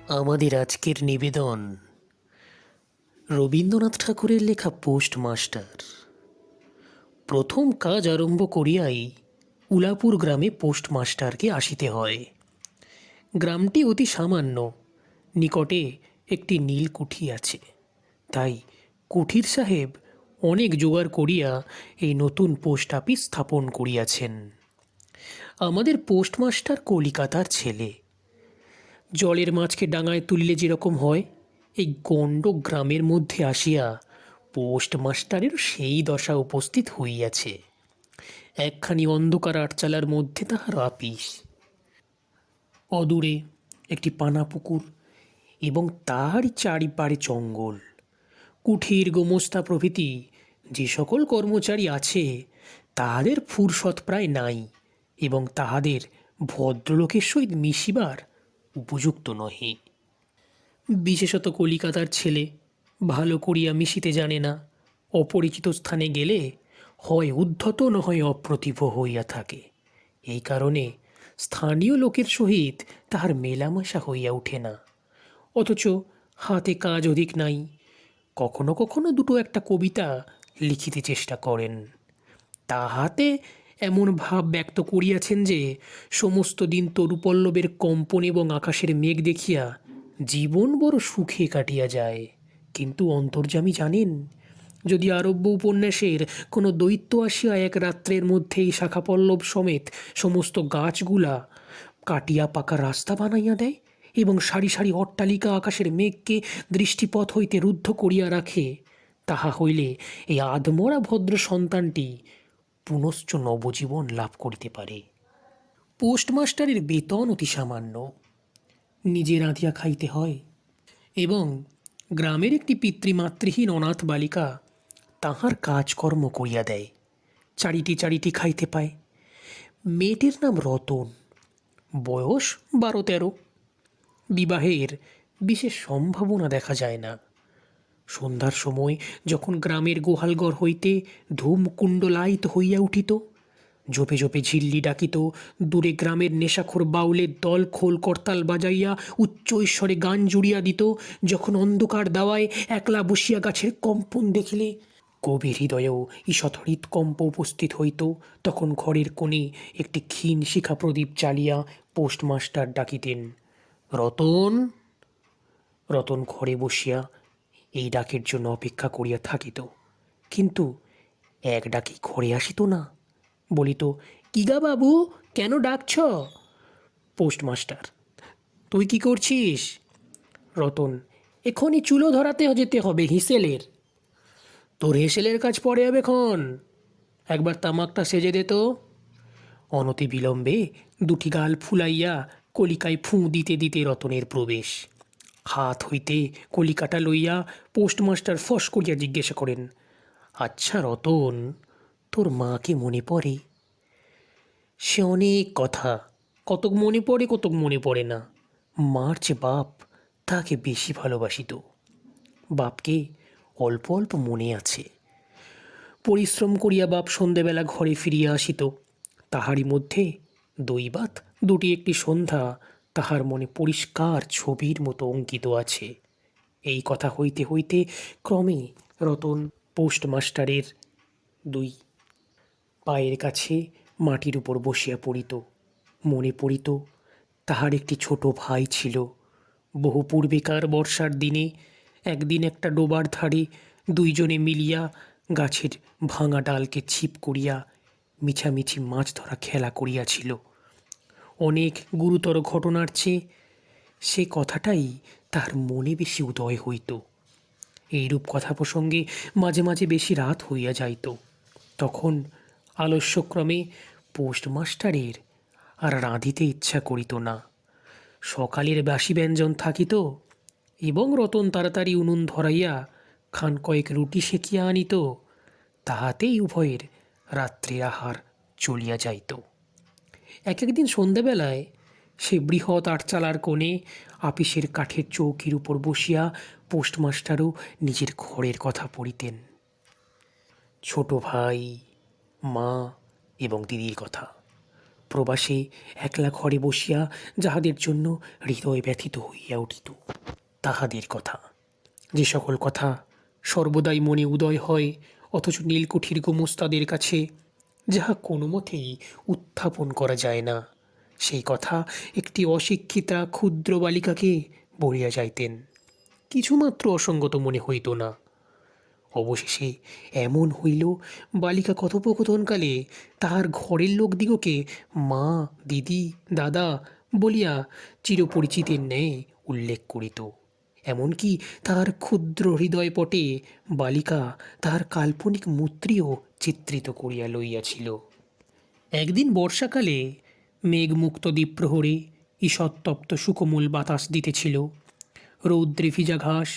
আমাদের আজকের নিবেদন রবীন্দ্রনাথ ঠাকুরের লেখা পোস্টমাস্টার। প্রথম কাজ আরম্ভ করিয়াই উলাপুর গ্রামে পোস্টমাস্টারকে আসিতে হয়। গ্রামটি অতি সামান্য, নিকটে একটি নীল কুঠি আছে। তাই কুঠির সাহেব অনেক জোগাড় করিয়া এই নতুন পোস্ট অফিস স্থাপন করিয়াছেন। আমাদের পোস্টমাস্টার কলিকাতার ছেলে। জলের মাছকে ডাঙায় তুলিলে যেরকম হয়, এই গণ্ড গ্রামের মধ্যে আসিয়া পোস্টমাস্টারের সেই দশা উপস্থিত হইয়াছে। একখানি অন্ধকার আটচালার মধ্যে তাহার আপিস। অদূরে একটি পানা পুকুর এবং তাহারই চারিপাড়ে জঙ্গল। কুঠির গোমস্তা প্রভৃতি যে সকল কর্মচারী আছে, তাহাদের ফুরসত প্রায় নাই এবং তাহাদের ভদ্রলোকের সহিত মিশিবার উপযুক্ত নহে। বিশেষত কলিকাতার ছেলে ভালো করিয়া মিশিতে জানে না। অপরিচিত স্থানে গেলে হয় উদ্ধত নয় অপ্রতিভ হইয়া থাকে। এই কারণে স্থানীয় লোকের সহিত তাহার মেলামেশা হইয়া ওঠে না। অথচ হাতে কাজ অধিক নাই। কখনো কখনো দুটো একটা কবিতা লিখিতে চেষ্টা করেন। তাহাতে এমন ভাব ব্যক্ত করিয়াছেন যে সমস্ত দিন তরুপল্লবের কম্পন এবং আকাশের মেঘ দেখিয়া জীবন বড় সুখে কাটিয়া যায়। কিন্তু অন্তর্যামী জানেন, যদি আরব্য উপন্যাসের কোনো দৈত্য আসিয়া এক রাত্রের মধ্যেই শাখাপল্লব সমেত সমস্ত গাছগুলা কাটিয়া পাকা রাস্তা বানাইয়া দেয় এবং সারি সারি অট্টালিকা আকাশের মেঘকে দৃষ্টিপথ হইতে রুদ্ধ করিয়া রাখে, তাহা হইলে এই আধমরা ভদ্র সন্তানটি পুনশ্চ নবজীবন লাভ করিতে পারে। পোস্টমাস্টারের বেতন অতি সামান্য, নিজে রাঁধিয়া খাইতে হয় এবং গ্রামের একটি পিতৃমাতৃহীন অনাথ বালিকা তাহার কাজকর্ম করিয়া দেয়। চারিটি চারিটি খাইতে পায়। মেয়েটির নাম রতন, বয়স 12-13। বিবাহের বিশেষ সম্ভাবনা দেখা যায় না। সন্ধ্যার সময় যখন গ্রামের গোহালঘর হইতে ধূমকুণ্ডলায়িত হইয়া উঠিত, ঝোপে ঝোপে ঝিল্লি ডাকিত, দূরে গ্রামের নেশাখোর বাউলের দল খোল করতাল বাজাইয়া উচ্চ ঈশ্বরে গান জুড়িয়া দিত, যখন অন্ধকার দাওয়ায় একলা বসিয়া গাছের কম্পন দেখিলে কবির হৃদয়েও ঈষৎ হৃৎকম্প উপস্থিত হইত, তখন ঘরের কোণে একটি ক্ষীণ শিখা প্রদীপ জ্বালিয়া পোস্টমাস্টার ডাকিতেন, রতন। রতন ঘরে বসিয়া এই ডাকের জন্য অপেক্ষা করিয়া থাকিত, কিন্তু এক ডাকি ঘরে আসিত না। বলিত, কিগা বাবু, কেন ডাকছ? পোস্টমাস্টার, তুই কি করছিস? রতন, এখনই চুলো ধরাতে যেতে হবে হিসেলের। তোর হেসেলের কাজ পরে হবে ক্ষণ, একবার তামাকটা সেজে দে তো। অনতি বিলম্বে দুটি গাল ফুলাইয়া কলিকায় ফুঁ দিতে দিতে রতনের প্রবেশ। হাত হইতে কলিকাটা লইয়া পোস্টমাস্টার ফস করিয়া জিজ্ঞাসা করেন, আচ্ছা রতন, তোর মাকে মনে পড়ে? সে অনেক কথা, কতক মনে পড়ে কতক মনে পড়ে না। মার যে বাপ, তাকে বেশি ভালোবাসিত। বাপকে অল্প অল্প মনে আছে। পরিশ্রম করিয়া বাপ সন্ধেবেলা ঘরে ফিরিয়া আসিত, তাহারই মধ্যে দৈবাত দুটি একটি সন্ধ্যা তাহার মনে পরিষ্কার ছবির মতো অঙ্কিত আছে। এই কথা হইতে হইতে ক্রমে রতন পোস্টমাস্টারের দুই পায়ের কাছে মাটির উপর বসিয়া পড়িত। মনে পড়িত তাহার একটি ছোট ভাই ছিল। বহু পূর্বেকার বর্ষার দিনে একদিন একটা ডোবার ধারে দুইজনে মিলিয়া গাছের ভাঙা ডালকে ছিপ করিয়া মিছামিছি মাছ ধরা খেলা করিয়াছিল। অনেক গুরুতর ঘটনার চেয়ে সে কথাটাই তাহার মনে বেশি উদয় হইত। এইরূপ কথা প্রসঙ্গে মাঝে মাঝে বেশি রাত হইয়া যাইত। তখন আলস্যক্রমে পোস্টমাস্টারের আর রাঁধিতে ইচ্ছা করিত না। সকালের বাসি ব্যঞ্জন থাকিত এবং রতন তাড়াতাড়ি উনুন ধরাইয়া খান কয়েক রুটি সেকিয়া আনিত, তাহাতেই উভয়ের রাত্রির আহার চলিয়া যাইত। এক একদিন সন্ধ্যাবেলায় সে বৃহৎ আটচালার কোণে আপিসের কাঠের চৌকির উপর বসিয়া পোস্টমাস্টারও নিজের ঘরের কথা পড়িতেন। ছোট ভাই, মা এবং দিদির কথা। প্রবাসে একলা ঘরে বসিয়া যাহাদের জন্য হৃদয় ব্যথিত হইয়া উঠিত, তাহাদের কথা, যে সকল কথা সর্বদাই মনে উদয় হয়, অথচ নীলকুঠির গোমস্তাদের কাছে যাহা কোনো মতেই উত্থাপন করা যায় না, সেই কথা একটি অশিক্ষিতা ক্ষুদ্র বালিকাকে বলিয়া যাইতেন। কিছুমাত্র অসঙ্গত মনে হইত না। অবশেষে এমন হইল, বালিকা কথোপকথনকালে তাহার ঘরের লোকদিগকে মা, দিদি, দাদা বলিয়া চিরপরিচিতের ন্যায় উল্লেখ করিত। এমনকি তাহার ক্ষুদ্র হৃদয়পটে বালিকা তাহার কাল্পনিক মূর্তিও চিত্রিত করিয়া লইয়াছিল। একদিন বর্ষাকালে মেঘমুক্ত দ্বীপ্রহরে ঈষৎতপ্ত সুকোমল বাতাস দিতেছিল। রৌদ্রে ভিজা ঘাস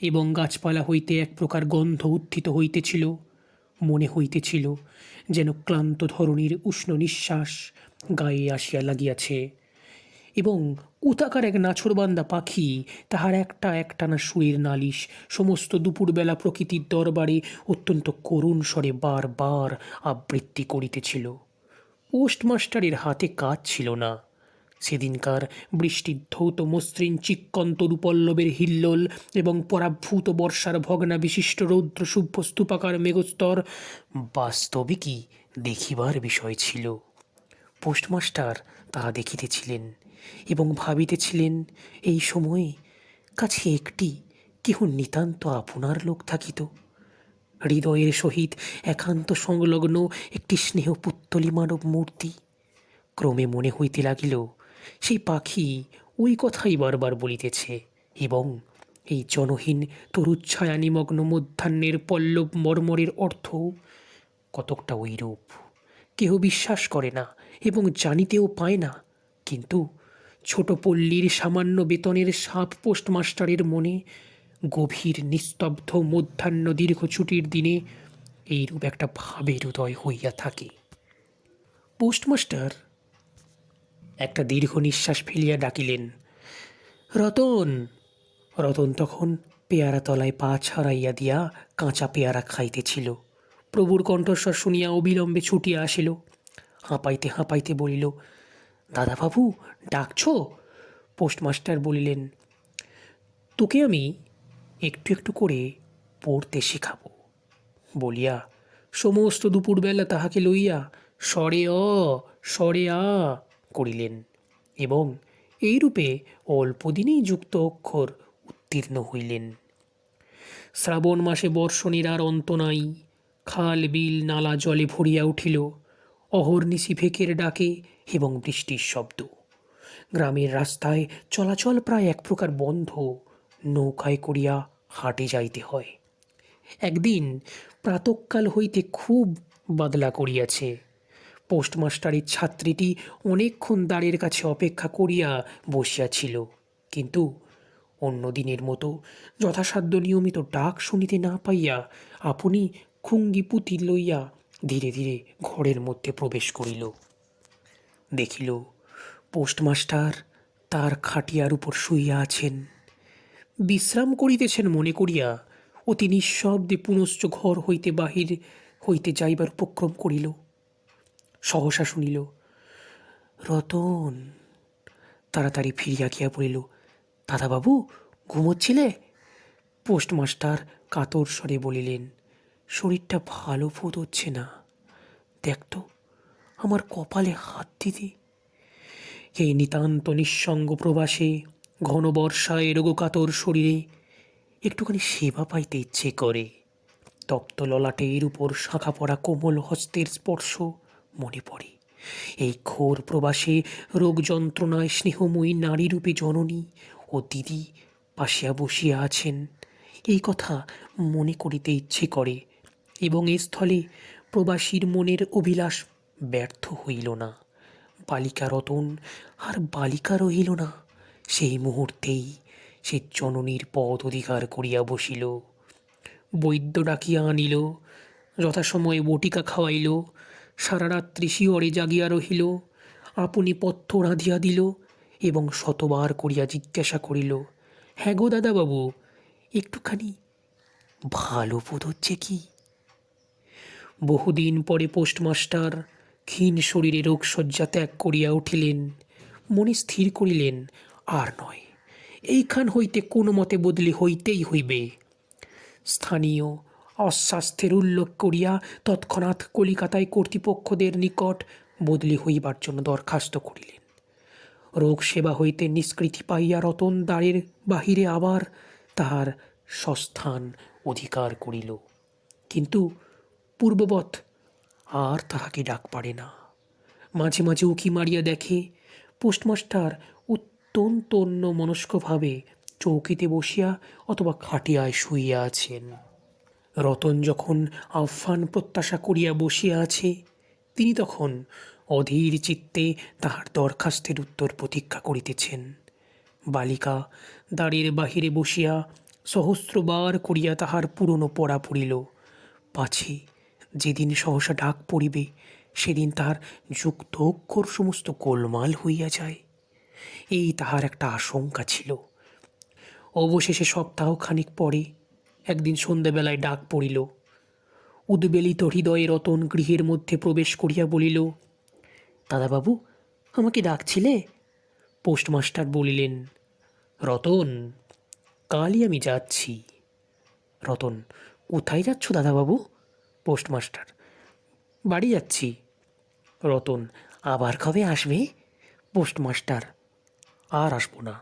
এবং গাছপালা হইতে এক প্রকার গন্ধ উত্থিত হইতেছিল। মনে হইতেছিল যেন ক্লান্ত ধরণীর উষ্ণ নিঃশ্বাস গায়ে আসিয়া লাগিয়াছে, এবং উতাকার এক নাছোড়বান্দা পাখি তাহার একটানা সুরের নালিশ সমস্ত দুপুরবেলা প্রকৃতির দরবারে অত্যন্ত করুণ স্বরে বারবার আবৃত্তি করিতেছিল। পোস্টমাস্টারের হাতে কাজ ছিল না। সেদিনকার বৃষ্টির ধৌত মসৃণ চিক্কণ তরুপল্লবের হিল্লোল এবং পরাভূত বর্ষার ভগ্না বিশিষ্ট রৌদ্র শুভ্য স্তূপাকার মেঘস্তর বাস্তবিকই দেখিবার বিষয় ছিল। পোস্টমাস্টার তাহা দেখিতেছিলেন এবং ভাবিতেছিলেন, এই সময়ে কাছে একটি কেহ নিতান্ত আপনার লোক থাকিত, হৃদয়ের সহিত একান্ত সংলগ্ন একটি স্নেহপুত্তলি মানব মূর্তি। ক্রমে মনে হইতে লাগিল, সেই পাখি ওই কথাই বারবার বলিতেছে, এবং এই জনহীন তরুচ্ছায়া নিমগ্ন মধ্যাহ্নের পল্লব মর্মরের অর্থ কতকটা ওইরূপ। কেহ বিশ্বাস করে না এবং জানিতেও পায় না, কিন্তু ছোট পল্লীর সামান্য বেতনের সাপ পোস্টমাস্টারের মনে গভীর নিস্তব্ধ মধ্যাহ্ন দীর্ঘ ছুটির দিনে এইরূপ একটা ভাবের উদয় হইয়া থাকে। পোস্টমাস্টার একটা দীর্ঘ নিঃশ্বাস ফেলিয়া ডাকিলেন, রতন। রতন তখন পেয়ারা তলায় পা ছাড়াইয়া দিয়া কাঁচা পেয়ারা খাইতেছিল। প্রভুর কণ্ঠস্বর শুনিয়া অবিলম্বে ছুটিয়া আসিল। হাঁপাইতে হাঁপাইতে বলিল, দাদাবাবু ডাকছ? পোস্টমাস্টার বলিলেন, তোকে আমি একটু একটু করে পড়তে শেখাব বলিয়া সমস্ত দুপুরবেলা তাহাকে লইয়া স্বরে স্বরে আ করিলেন, এবং এইরূপে অল্প দিনেই যুক্ত অক্ষর উত্তীর্ণ হইলেন। শ্রাবণ মাসে বর্ষণের আর অন্ত নাই। খাল বিল নালা জলে ভরিয়া উঠিল। অহর্নিশি ভেকের ডাকে এবং বৃষ্টির শব্দ। গ্রামের রাস্তায় চলাচল প্রায় এক প্রকার বন্ধ। নৌকায় করিয়া হাটে যাইতে হয়। একদিন প্রাতঃকাল হইতে খুব বাদলা করিয়াছে। পোস্টমাস্টারের ছাত্রীটি অনেকক্ষণ দ্বারের কাছে অপেক্ষা করিয়া বসিয়াছিল, কিন্তু অন্য দিনের মতো যথাসাধ্য নিয়মিত ডাক শুনিতে না পাইয়া আপনি খুঙ্গি পুঁতি লইয়া ধীরে ধীরে ঘরের মধ্যে প্রবেশ করিল। দেখিল পোস্টমাস্টার তার খাটিয়ার উপর শুইয়া আছেন, বিশ্রাম করিতেছেন মনে করিয়া অতি নিঃশব্দে পুনশ্চ ঘর হইতে বাহির হইতে যাইবার উপক্রম করিল। সহসা শুনিল, রতন। তাড়াতাড়ি ফিরিয়া গিয়া বলিল, দাদাবাবু ঘুমোচ্ছিলে? পোস্টমাস্টার কাতর স্বরে বলিলেন, শরীরটা ভালো বোধ হচ্ছে না, দেখতো আমার কপালে হাত দিদি। এই নিতান্ত নিঃসঙ্গ প্রবাসে ঘন বর্ষায় রোগকাতর শরীরে একটুখানি সেবা পাইতে ইচ্ছে করে। তপ্ত ললাটের উপর শাঁখা পড়া কোমল হস্তের স্পর্শ মনে পড়ে। এই ঘোর প্রবাসে রোগ যন্ত্রণায় স্নেহময়ী নারীরূপী জননী ও দিদি পাশিয়া বসিয়া আছেন, এই কথা মনে করিতে ইচ্ছে করে, এবং এ স্থলে প্রবাসীর মনের অভিলাষ ব্যর্থ হইল না। বালিকা রতন আর বালিকা রহিল না। সেই মুহূর্তেই সে জননীর পদ অধিকার করিয়া বসিল। বৈদ্য ডাকিয়া আনিল, যথাসময়ে বটিকা খাওয়াইল, সারা রাত্রি শিহরে জাগিয়া রহিল, আপনি পথ্য রাঁধিয়া দিল এবং শতবার করিয়া জিজ্ঞাসা করিল, হ্যাঁ গো দাদাবাবু, একটুখানি ভালো বোধ হচ্ছে কি? বহুদিন পরে পোস্টমাস্টার ক্ষীণ শরীরে রোগশয্যা ত্যাগ করিয়া উঠিলেন। মনে স্থির করিলেন, আর নয়, এইখান হইতে কোনো মতে বদলি হইতেই হইবে। স্থানীয় অস্বাস্থ্যের উল্লেখ করিয়া তৎক্ষণাৎ কলিকাতায় কর্তৃপক্ষদের নিকট বদলি হইবার জন্য দরখাস্ত করিলেন। রোগ সেবা হইতে নিষ্কৃতি পাইয়া রতন দ্বারের বাহিরে আবার তাহার স্বস্থান অধিকার করিল। কিন্তু পূর্ববৎ আর তাহাকে ডাক পাড়ে না। মাঝে মাঝে উকি মারিয়া দেখে পোস্টমাস্টার অত্যন্ত অন্যমনস্কভাবে চৌকিতে বসিয়া অথবা খাটিয়ায় শুইয়া আছেন। রতন যখন আহ্বান প্রত্যাশা করিয়া বসিয়া আছে, তিনি তখন অধীর চিত্তে তাহার দরখাস্তের উত্তর প্রতীক্ষা করিতেছেন। বালিকা দ্বারের বাহিরে বসিয়া সহস্রবার করিয়া তাহার পুরনো পড়া পড়িল, পাছে যেদিন সহসা ডাক পড়িবে সেদিন তাহার যুক্ত অক্ষর সমস্ত গোলমাল হইয়া যায়, এই তাহার একটা আশঙ্কা ছিল। অবশেষে সপ্তাহখানিক পরে একদিন সন্ধ্যাবেলায় ডাক পড়িল। উদ্বেলিত হৃদয়ে রতন গৃহের মধ্যে প্রবেশ করিয়া বলিল, দাদাবাবু, আমাকে ডাকছিলে? পোস্টমাস্টার বলিলেন, রতন, কালই আমি যাচ্ছি। রতন, কোথায় যাচ্ছ দাদাবাবু? পোস্টমাস্টার, বাড়ি যাচ্ছি। রতন, আবার কবে আসবে? পোস্টমাস্টার, আর আসব না।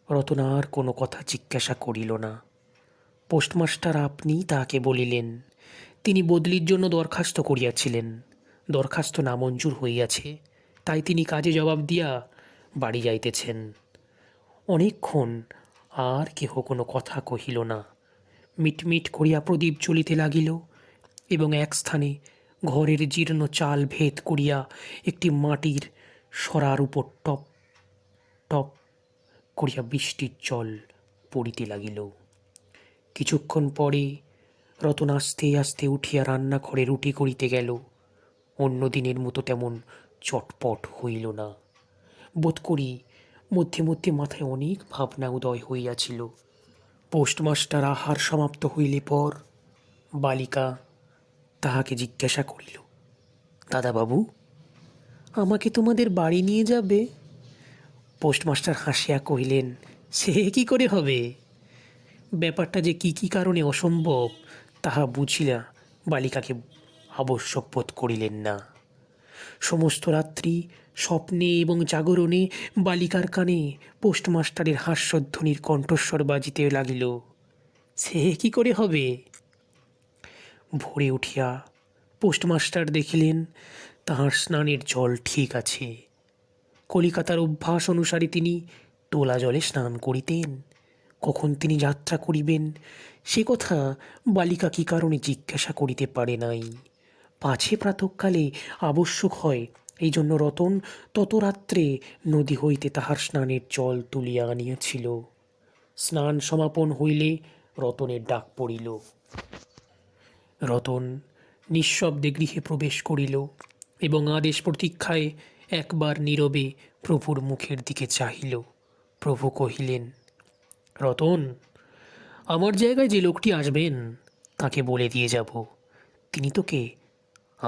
রতন আর কোনো কথা জিজ্ঞাসা করিল না। পোস্টমাস্টার আপনি তাহাকে বলিলেন, তিনি বদলির জন্য দরখাস্ত করিয়াছিলেন, দরখাস্ত নামঞ্জুর হইয়াছে, তাই তিনি কাজে জবাব দিয়া বাড়ি যাইতেছেন। অনেকক্ষণ আর কেহ কোনো কথা কহিল না। মিটমিট করিয়া প্রদীপ জ্বলিতে লাগিল এবং এক স্থানে ঘরের জীর্ণ চাল ভেদ করিয়া একটি মাটির সরার উপর টপ টপ করিয়া বৃষ্টির জল পড়িতে লাগিল। কিছুক্ষণ পরে রতন আস্তে আস্তে উঠিয়া রান্নাঘরে রুটি করিতে গেল। অন্য দিনের মতো তেমন চটপট হইল না। বোধ করি মধ্যে মধ্যে মাথায় অনেক ভাবনা উদয় হইয়াছিল। পোস্টমাস্টার আহার সমাপ্ত হইলে পর বালিকা তাহাকে জিজ্ঞাসা করিল, দাদাবাবু, আমাকে তোমাদের বাড়ি নিয়ে যাবে? পোস্টমাস্টার হাসিয়া কহিলেন, সে কি করে হবে? ব্যাপারটা যে কি কি কারণে অসম্ভব তাহা বুঝিয়া বালিকাকে আবশ্যক বোধ করিলেন না। সমস্ত রাত্রি স্বপ্নে এবং জাগরণে বালিকার কানে পোস্টমাস্টারের হাস্যধ্বনির কণ্ঠস্বর বাজিতে লাগিল, সে কি করে হবে? ভোরে উঠিয়া পোস্টমাস্টার দেখিলেন তাহার স্নানের জল ঠিক আছে। কলিকাতার অভ্যাস অনুসারে তিনি তোলা জলে স্নান করিতেন। কখন তিনি যাত্রা করিবেন সে কথা বালিকা কি কারণে জিজ্ঞাসা করিতে পারে নাই। পাছে প্রাতঃকালে আবশ্যক হয়, এই জন্য রতন তত রাত্রে নদী হইতে তাহার স্নানের জল তুলিয়া আনিয়াছিল। স্নান সমাপন হইলে রতনের ডাক পড়িল। রতন নিঃশব্দে গৃহে প্রবেশ করিল এবং আদেশ প্রতীক্ষায় একবার নীরবে প্রভুর মুখের দিকে চাহিল। প্রভু কহিলেন, রতন, আমার জায়গায় যে লোকটি আসবেন তাকে বলে দিয়ে যাব, তিনি তোকে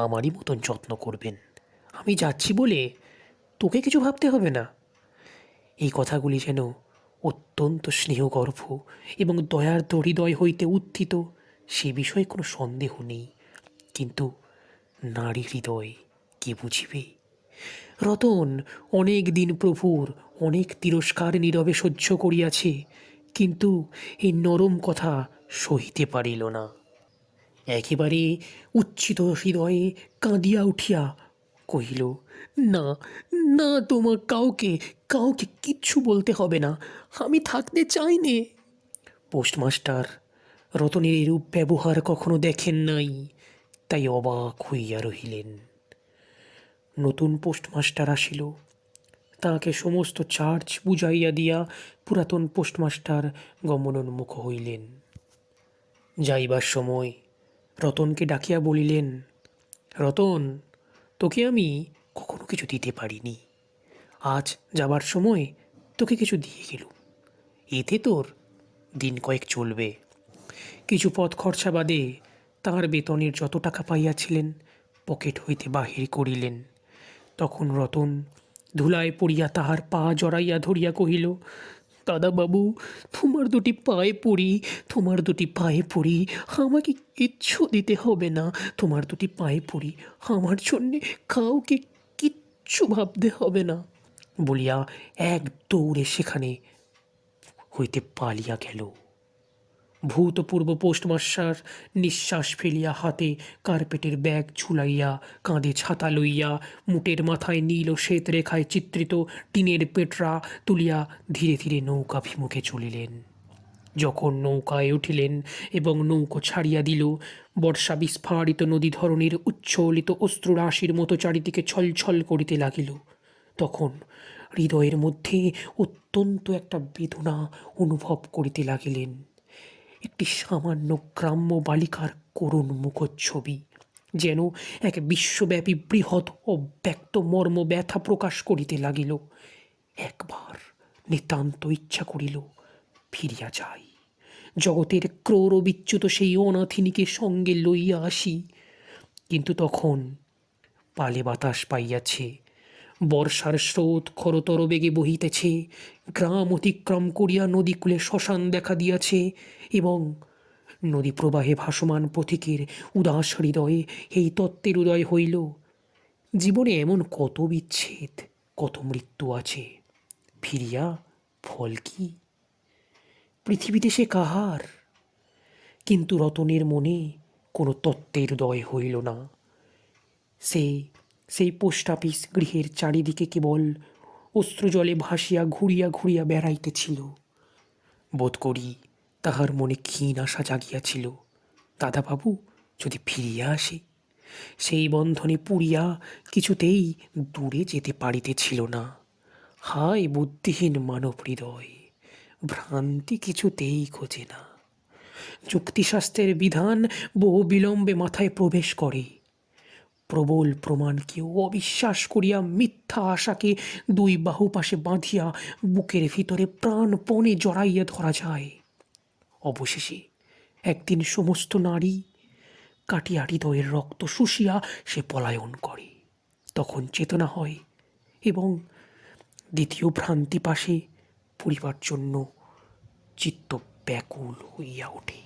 আমারই মতন যত্ন করবেন। আমি যাচ্ছি বলে তোকে কিছু ভাবতে হবে না। এই কথাগুলি যেন অত্যন্ত স্নেহগর্ভ এবং দয়ার্দ্র হৃদয় হইতে উত্থিত, সে বিষয়ে কোনো সন্দেহ নেই। কিন্তু নারী হৃদয় কে বুঝিবে? রতন অনেক দিন প্রভুর অনেক তিরস্কার নীরবে সহ্য করিয়াছে, কিন্তু এই নরম কথা সহিতে পারিল না। একেবারে উচ্ছিত হৃদয়ে কাঁদিয়া উঠিয়া কহিল, না না, তোমার কাউকে কাউকে কিচ্ছু বলতে হবে না, আমি থাকতে চাই নে। পোস্টমাস্টার রতনের এরূপ ব্যবহার কখনো দেখেন নাই, তাই অবাক হইয়া রহিলেন। নতুন পোস্টমাস্টার আসিল। তাহাকে সমস্ত চার্জ বুঝাইয়া দিয়া পুরাতন পোস্টমাস্টার গমনোন্মুখ হইলেন। যাইবার সময় রতনকে ডাকিয়া বলিলেন, রতন, তোকে আমি কখনো কিছু দিতে পারিনি, আজ যাবার সময় তোকে কিছু দিয়ে গেলুম, এতে তোর দিন কয়েক চলবে। কিছু পথ খরচা বাদে তাহার বেতনের যত টাকা পাইয়াছিলেন পকেট হইতে বাহির করিলেন। তখন রতন ধুলায় পড়িয়া তাহার পা জড়াইয়া ধরিয়া কহিল, দাদাবাবু, তোমার দুটি পায়ে পড়ি, তোমার দুটি পায়ে পড়ি, আমাকে কিচ্ছু দিতে হবে না, তোমার দুটি পায়ে পড়ি, আমার জন্যে কাউকে কিচ্ছু ভাবতে হবে না, বলিয়া এক দৌড়ে সেখানে হইতে পালিয়া গেল। ভূতপূর্ব পোস্টমাস্টার নিঃশ্বাস ফেলিয়া হাতে কার্পেটের ব্যাগ ঝুলাইয়া, কাঁধে ছাতা লইয়া, মুটের মাথায় নীল ও শ্বেত রেখায় চিত্রিত টিনের পেটরা তুলিয়া ধীরে ধীরে নৌকাভিমুখে চলিলেন। যখন নৌকায় উঠিলেন এবং নৌকো ছাড়িয়া দিল, বর্ষা বিস্ফারিত নদী ধরনের উচ্ছ্বলিত অশ্রুরাশির মতো চারিদিকে ছলছল করিতে লাগিল, তখন হৃদয়ের মধ্যে অত্যন্ত একটা বেদনা অনুভব করিতে লাগিলেন। একটি সামান্য গ্রাম্য বালিকার করুণ মুখচ্ছবি যেন এক বিশ্বব্যাপী বৃহৎ ও ব্যক্ত মর্ম ব্যথা প্রকাশ করিতে লাগিল। একবার নিতান্ত ইচ্ছা করিল ফিরিয়া যাই, জগতের ক্রোর বিচ্যুত সেই অনাথিনীকে সঙ্গে লইয়া আসি। কিন্তু তখন পালে বাতাস পাইয়াছে, বর্ষার স্রোত খরতর বেগে বহিতেছে, গ্রাম অতিক্রম করিয়া নদীকূলে শ্মশান দেখা দিয়াছে, এবং নদী প্রবাহে ভাসমান পথিকের উদাস হৃদয়ে এই তত্ত্বের উদয় হইল, জীবনে এমন কত বিচ্ছেদ, কত মৃত্যু আছে, ফিরিয়া ফল কি? পৃথিবীতে সে কাহার? কিন্তু রতনের মনে কোনো তত্ত্বের উদয় হইল না। সেই পোস্ট অফিস গৃহের চারিদিকে কেবল অশ্রুজলে ভাসিয়া ঘুরিয়া ঘুরিয়া বেড়াইতেছিল। বোধ করি তাহার মনে ক্ষীণ আশা জাগিয়াছিল, দাদাবাবু যদি ফিরিয়া আসে। সেই বন্ধনে পুড়িয়া কিছুতেই দূরে যেতে পারিতেছিল না। হায় বুদ্ধিহীন মানব হৃদয়, ভ্রান্তি কিছুতেই খোঁজে না। যুক্তিশাস্ত্রের বিধান বহু বিলম্বে মাথায় প্রবেশ করে। প্রবল প্রমাণকে অবিশ্বাস করিয়া মিথ্যা আশাকে দুই বাহু পাশে বাঁধিয়া বুকের ভিতরে প্রাণপণে জড়াইয়া ধরা যায়। অবশেষে একদিন সমস্ত নারী কাটিয়া হৃদয়ের রক্ত শুষিয়া সে পলায়ন করে। তখন চেতনা হয় এবং দ্বিতীয় ভ্রান্তি পাশে পড়িবার জন্য চিত্ত ব্যাকুল হইয়া ওঠে।